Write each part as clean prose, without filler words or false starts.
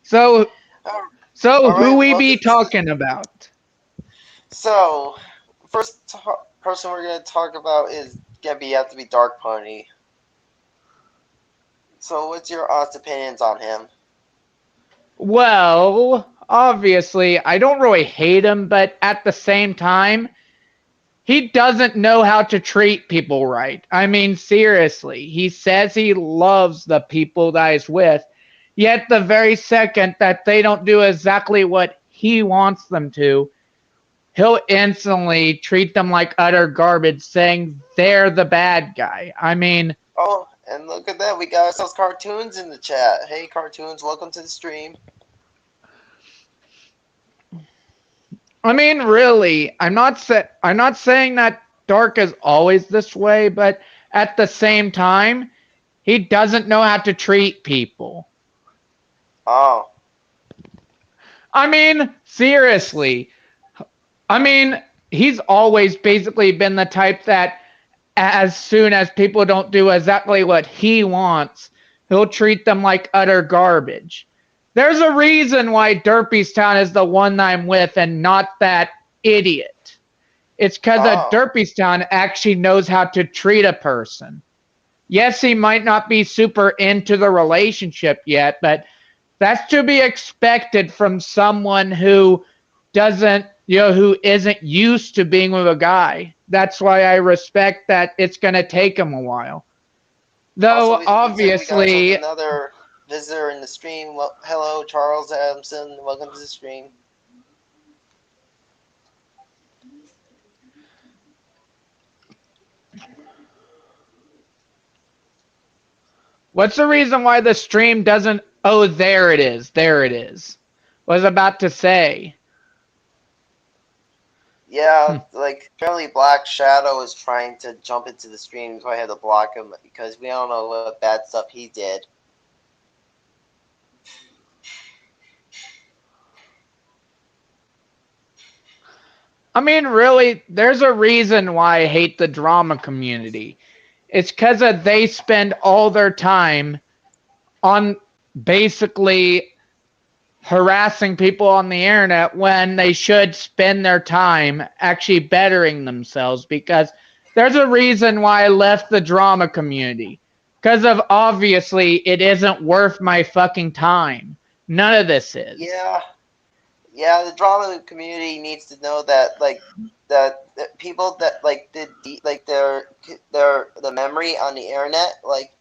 So, All so who right, we welcome be to the. talking about? So, person we're gonna talk about is have to be Dark Pony. So, what's your honest opinions on him? Well, obviously, I don't really hate him, but at the same time, he doesn't know how to treat people right. I mean, seriously, he says he loves the people that he's with, yet the very second that they don't do exactly what he wants them to, he'll instantly treat them like utter garbage, saying they're the bad guy. I mean, Oh, and look at that, we got ourselves cartoons in the chat. Hey, cartoons, welcome to the stream. really, I'm not saying that Dark is always this way, but at the same time, he doesn't know how to treat people. Oh, I mean, seriously. I mean, he's always basically been the type that as soon as people don't do exactly what he wants, he'll treat them like utter garbage. There's a reason why Derpy's Town is the one I'm with and not that idiot. It's because oh. Derpy's Town actually knows how to treat a person. Yes, he might not be super into the relationship yet, but that's to be expected from someone who doesn't, who isn't used to being with a guy. That's why I respect that it's going to take him a while. Also, Though, it looks like we got ourselves obviously, another visitor in the stream. Well, hello, Charles Adamson. Welcome to the stream. what's the reason why the stream doesn't? Oh, there it is. There it is. Was about to say. Yeah, like apparently Black Shadow is trying to jump into the stream, so I had to block him because we don't know what bad stuff he did. I mean, really, there's a reason why I hate the drama community. It's because they spend all their time on basically harassing people on the internet when they should spend their time actually bettering themselves, because there's a reason why I left the drama community. Because of obviously it isn't worth my fucking time. None of this is. Yeah, yeah, the drama community needs to know that that people that like like their the memory on the internet, like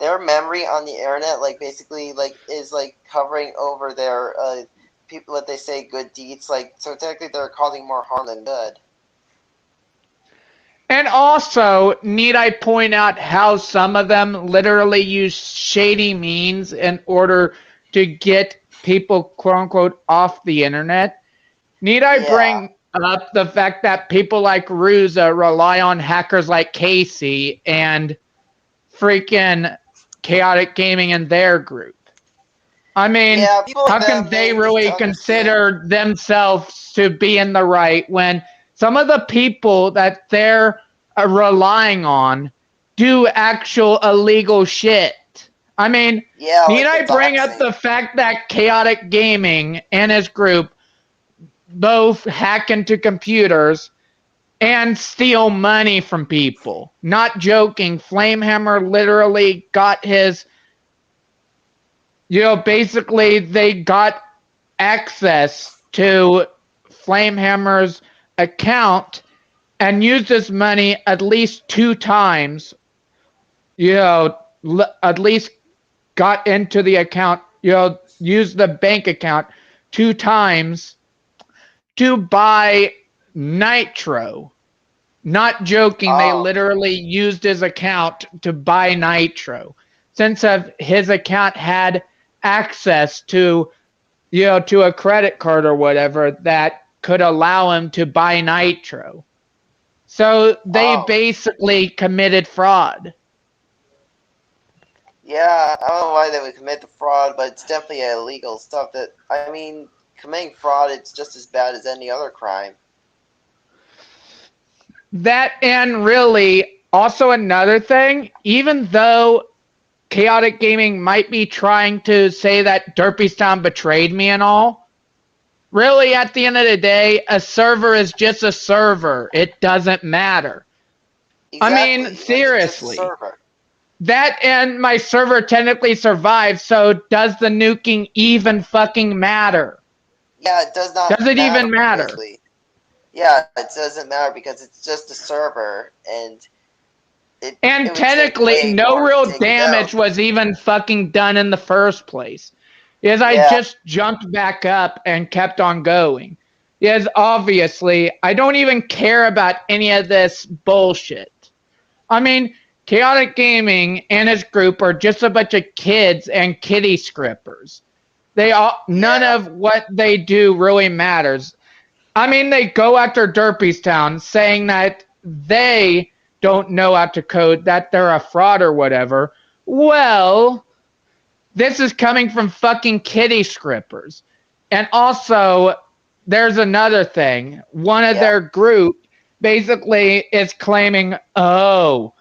their memory on the internet, like basically like is like covering over their people that they say good deeds, like so technically they're causing more harm than good. And also, need I point out how some of them literally use shady means in order to get people, quote unquote, off the internet? Need I Yeah. bring up the fact that people like Ruza rely on hackers like Casey and freaking Chaotic Gaming in their group? I mean, Yeah, people like how can them, they they need really to understand. consider themselves to be in the right when some of the people that they're relying on do actual illegal shit? I mean, Yeah, need like the I bring up doxing. the fact that Chaotic Gaming and his group both hack into computers and steal money from people? Not joking. Flamehammer literally got his, basically they got access to Flamehammer's account and used his money at least 2 times. At least got into the account, used the bank account 2 times to buy nitro. Not joking, they Oh, literally used his account to buy nitro. Since his account had access to, to a credit card or whatever that could allow him to buy nitro. So they oh. basically committed fraud. Yeah, I don't know why they would commit the fraud, but it's definitely illegal stuff that, I mean, committing fraud, it's just as bad as any other crime. That, and really, also another thing, even though Chaotic Gaming might be trying to say that Derpystown betrayed me and all. Really, at the end of the day, a server is just a server. It doesn't matter. I mean, Exactly. Like, it's just a seriously. server. That and my server technically survived, so does the nuking even fucking matter? Yeah, it does not Does it matter, even matter? basically. Yeah, it doesn't matter because it's just a server, and it And would take technically, way no more to real take it down. damage was even fucking done in the first place. Yes, I Yeah, just jumped back up and kept on going. Yes, obviously, I don't even care about any of this bullshit. I mean, Chaotic Gaming and his group are just a bunch of kids and kitty scrippers. None yeah, of what they do really matters. I mean, they go after Derpystown saying that they don't know how to code, that they're a fraud or whatever. Well, this is coming from fucking kitty scrippers. And also, there's another thing. One of yeah. their group basically is claiming, oh,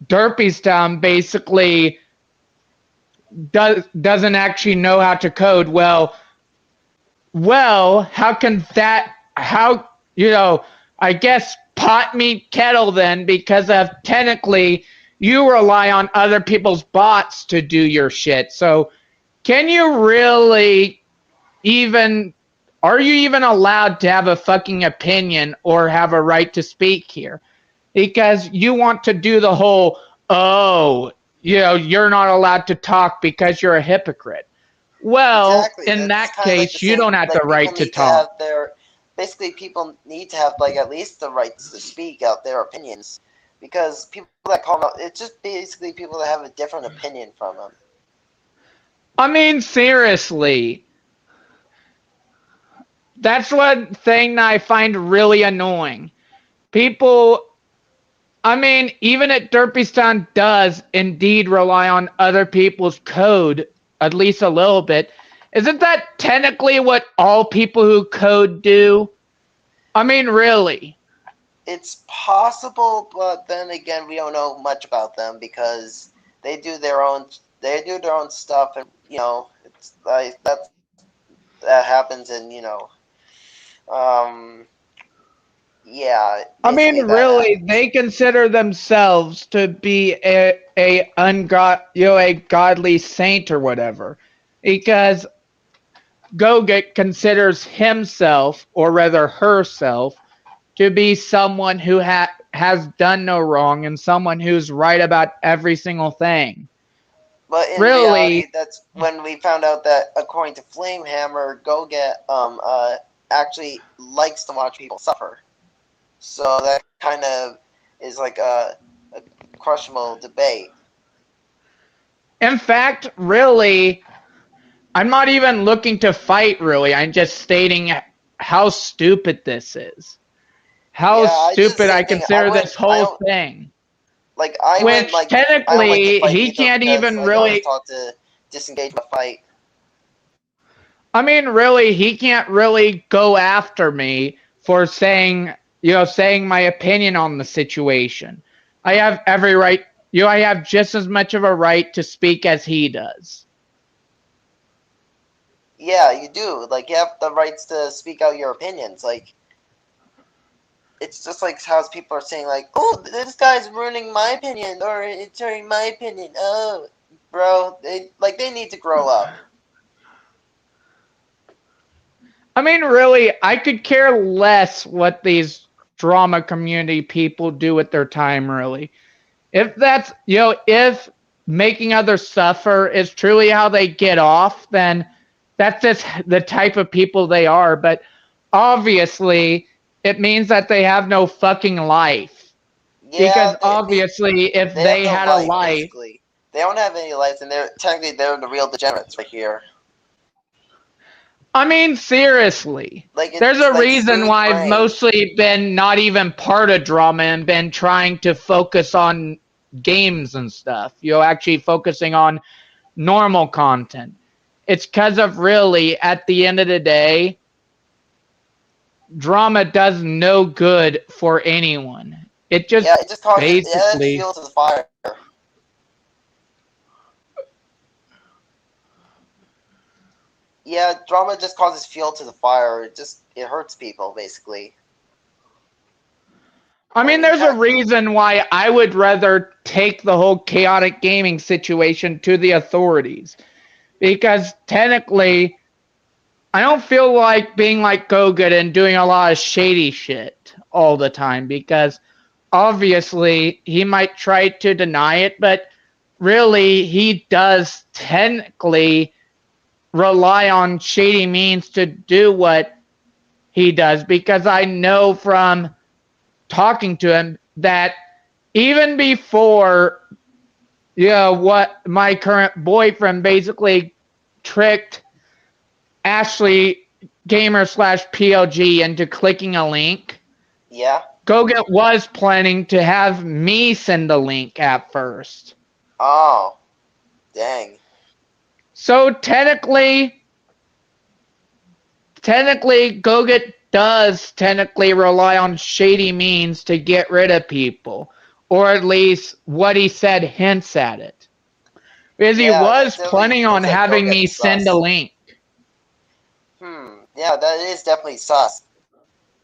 Derpystown basically doesn't actually know how to code. Well, how can that, how, I guess pot meet kettle then, because of technically you rely on other people's bots to do your shit. So can you really even, are you even allowed to have a fucking opinion or have a right to speak here? Because you want to do the whole, oh, you're not allowed to talk because you're a hypocrite. Well, Exactly. in That's that kind of like the case, you same. don't have the Like, people right to need to have talk. their. Basically, people need to have like at least the rights to speak out their opinions, because people that call them out, it's just basically people that have a different opinion from them. I mean, seriously, that's one thing that I find really annoying. People, I mean, even if Derpystown does indeed rely on other people's code, at least a little bit, isn't that technically what all people who code do? I mean, really. It's possible, but then again, we don't know much about them because they do their own. They do their own stuff, and it's like that happens, and um, yeah, I mean, basically that really, happens. they consider themselves to be a godly saint or whatever, because Goget considers himself, or rather herself, to be someone who has done no wrong and someone who's right about every single thing. But in Really, reality, that's when we found out that, according to Flamehammer, Goget actually likes to watch people suffer. So that kind of is like a questionable debate. in fact, really, I'm not even looking to fight, really. I'm just stating how stupid this is. How Yeah, I did the stupid I same thing. I consider went. this I whole don't thing. like. I went Which like. I don't like to technically, fight he either can't because even like I was really. taught to disengage from the fight. I mean, really, he can't really go after me for saying my opinion on the situation. I have every right. I have just as much of a right to speak as he does. Yeah, you do. Like, you have the rights to speak out your opinions. Like, it's just like how people are saying, like, "Oh, this guy's ruining my opinion," or "It's hurting my opinion." Oh, bro, they need to grow up. I mean, really, I could care less what these drama community people do with their time, really. If that's, if making others suffer is truly how they get off, then that's just the type of people they are. But obviously, it means that they have no fucking life. Yeah, Because obviously, if they have they no had a life. life, Basically, they don't have any life, and they're the real degenerates right here. I mean, seriously. Like, There's it's a like reason smooth why I've brain. mostly been not even part of drama and been trying to focus on games and stuff. Actually focusing on normal content. It's because of really, at the end of the day, drama does no good for anyone. It just Yeah, it just causes. Yeah, it basically. fuels the fire. Yeah, drama just causes fuel to the fire. It hurts people basically. I mean, there's a Yeah, reason why I would rather take the whole chaotic gaming situation to the authorities. Because technically, I don't feel like being like Gogut and doing a lot of shady shit all the time. Because obviously, he might try to deny it, but really, he does technically rely on shady means to do what he does. Because I know from talking to him that even before what my current boyfriend basically tricked Ashley Gamer slash PLG into clicking a link, yeah. Goget was planning to have me send the link at first. Oh, dang. So technically Goget does technically rely on shady means to get rid of people. Or at least what he said hints at it. Because he Yeah, that was definitely planning on seems like having Gogut me is send a sus. link. Yeah, that is definitely sus.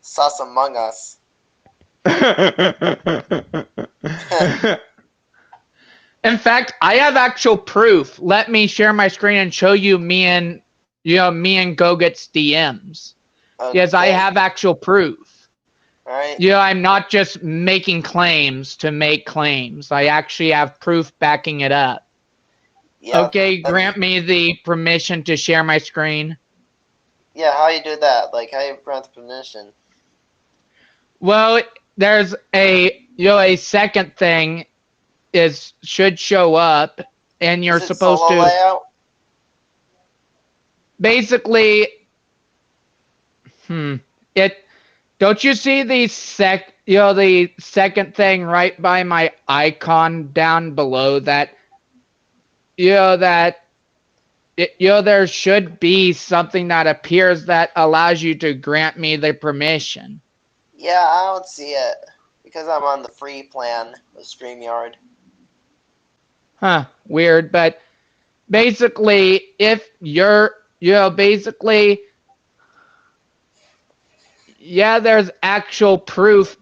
Sus among us. In fact, I have actual proof. Let me share my screen and show you me and Goget's DMs. Yes, I Okay. have actual proof. Alright. I'm not just making claims to make claims. I actually have proof backing it up. Yeah, Okay, grant me the permission to share my screen. yeah, how you do that? Like, how you grant the permission? Well, there's a second thing is should show up, and you're Is it supposed solo to layout? basically it don't you see the second thing right by my icon down below that that there should be something that appears that allows you to grant me the permission. Yeah, I don't see it. Because I'm on the free plan of StreamYard. Weird, but basically if you're basically there's actual proof.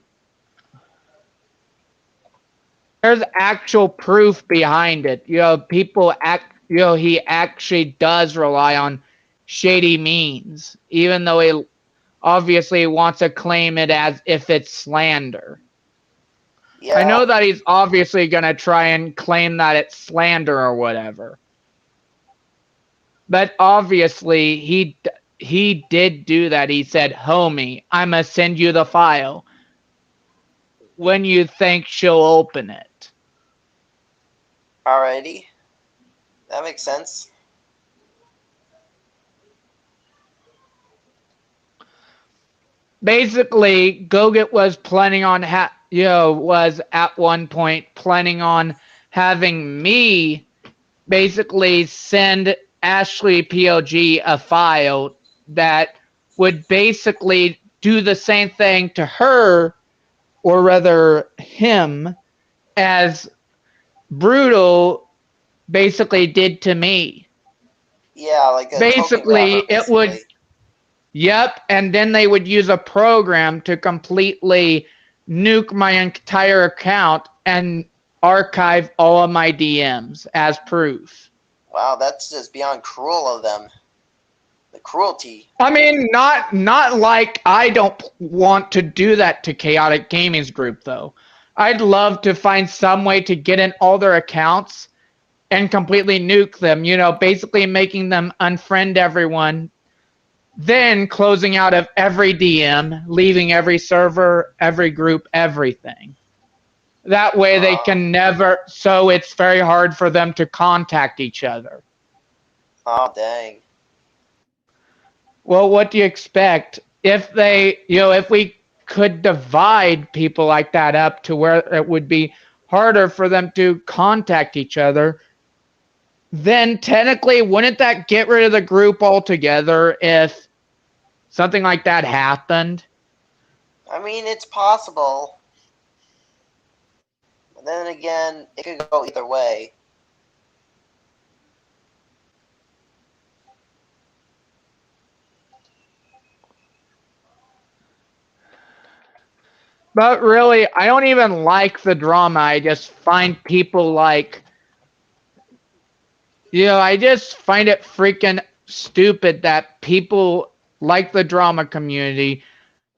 There's actual proof behind it. People act. He actually does rely on shady means, even though he obviously wants to claim it as if it's slander. I Yeah, know that he's obviously gonna try and claim that it's slander or whatever, but obviously he did do that. He said, "Homie, I'ma send you the file when you think she'll open it." alrighty. That makes sense. Basically, Goget was planning on was at one point planning on having me basically send Ashley PLG a file that would basically do the same thing to her, or rather him, as Brutal basically did to me. Yeah, like a token Basically, rapper, it would. basically. Yep, and then they would use a program to completely nuke my entire account and archive all of my DMs as proof. Wow, that's just beyond cruel of them. The cruelty. I mean, not like I don't want to do that to Chaotic Gaming's group though. I'd love to find some way to get in all their accounts and completely nuke them, basically making them unfriend everyone, then closing out of every DM, leaving every server, every group, everything. That way they Oh, can never, so it's very hard for them to contact each other. oh dang. Well, what do you expect? If we could divide people like that up to where it would be harder for them to contact each other, then technically wouldn't that get rid of the group altogether if something like that happened? I mean, it's possible. But then again, it could go either way. But really, I don't even like the drama. I just find people like, I just find it freaking stupid that people like the drama community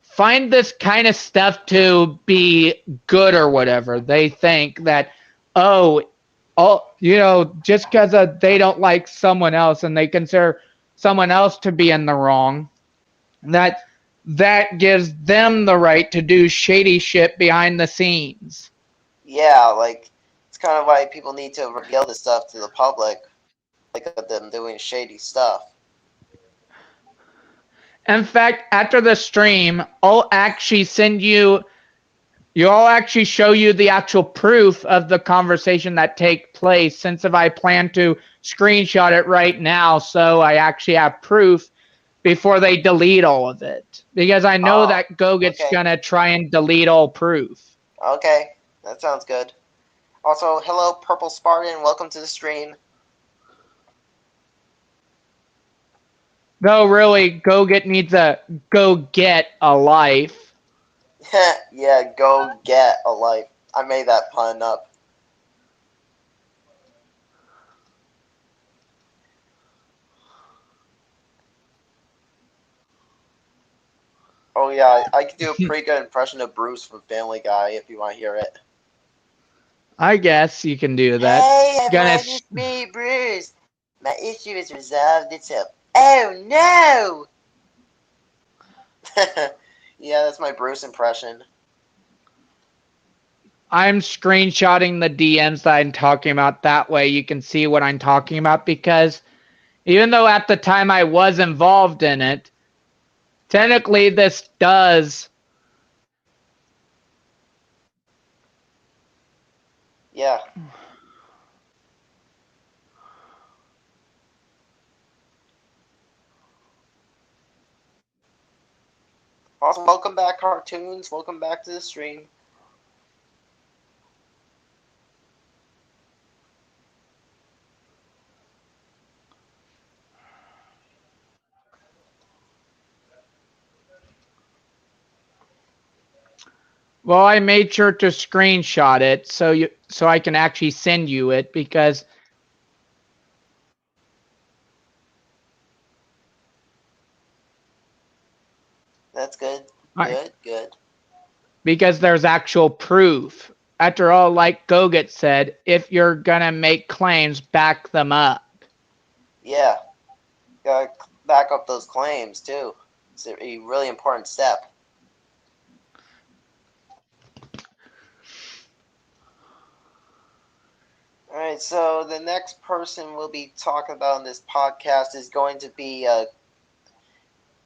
find this kind of stuff to be good or whatever. They think that, oh, just because they don't like someone else and they consider someone else to be in the wrong, that that gives them the right to do shady shit behind the scenes. Yeah, like it's kind of why people need to reveal this stuff to the public, like of them doing shady stuff. In fact, after the stream, I'll actually send you. I'll actually show you the actual proof of the conversation that take place. Since if I plan to screenshot it right now, so I actually have proof before they delete all of it, because I know Oh, that Gogut's okay, gonna try and delete all proof. okay, that sounds good. Also, hello, Purple Spartan. Welcome to the stream. Though really, Gogut needs to go get a life. Yeah, go get a life. I made that pun up. Oh yeah, I could do a pretty good impression of Bruce from Family Guy if you want to hear it. I guess you can do that. Hey Gonna everyone, it's me, Bruce. My issue has resolved itself. Oh no! Yeah, that's my Bruce impression. I'm screenshotting the DMs that I'm talking about. That way you can see what I'm talking about, because even though at the time I was involved in it, technically this does. Yeah. Also, welcome back, cartoons. Welcome back to the stream. Well, I made sure to screenshot it so I can actually send you it, because That's good. I, Good, good. because there's actual proof. After all, like Gogut said, if you're gonna make claims, back them up. Yeah. Gotta back up those claims, too. It's a really important step. Alright, so the next person we'll be talking about in this podcast is going to be,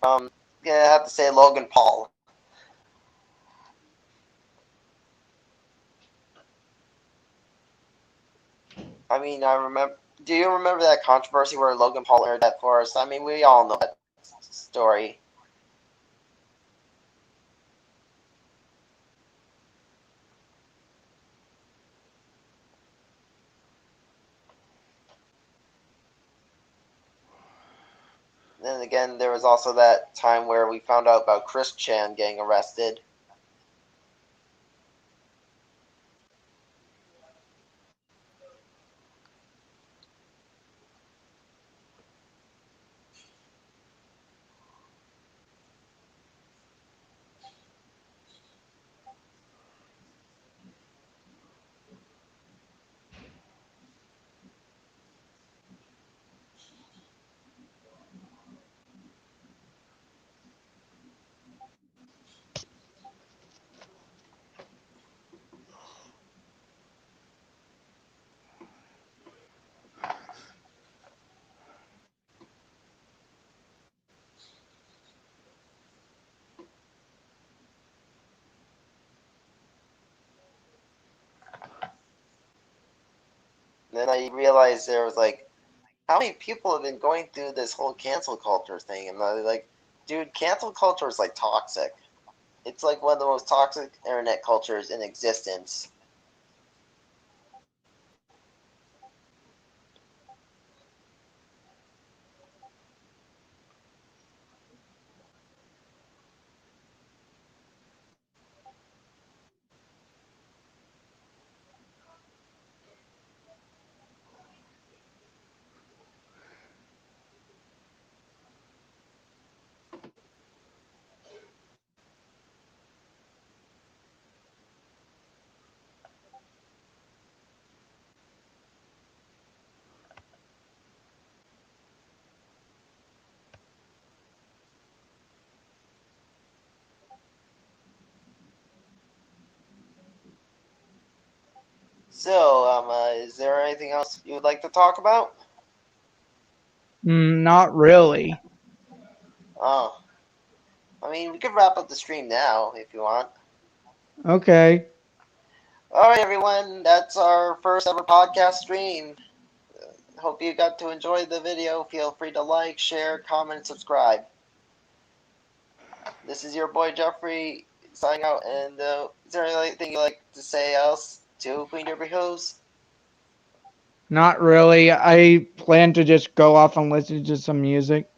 gonna have to say Logan Paul. I mean, I remember. Do you remember that controversy where Logan Paul aired that for us? I mean, we all know that story. Then again, there was also that time where we found out about Chris Chan getting arrested. Then I realized there was like, how many people have been going through this whole cancel culture thing? And I was like, dude, cancel culture is like toxic. It's like one of the most toxic internet cultures in existence. So, is there anything else you would like to talk about? Not really. Oh, I mean, we could wrap up the stream now if you want. Okay. All right, everyone, that's our first ever podcast stream. Hope you got to enjoy the video. Feel free to like, share, comment, and subscribe. This is your boy Jeffrey signing out. And is there anything you'd like to say else to Queen Derpy Hooves? Not really. I plan to just go off and listen to some music.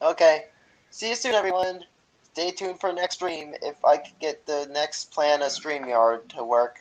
Okay. See you soon, everyone. Stay tuned for next stream if I could get the next plan of StreamYard to work.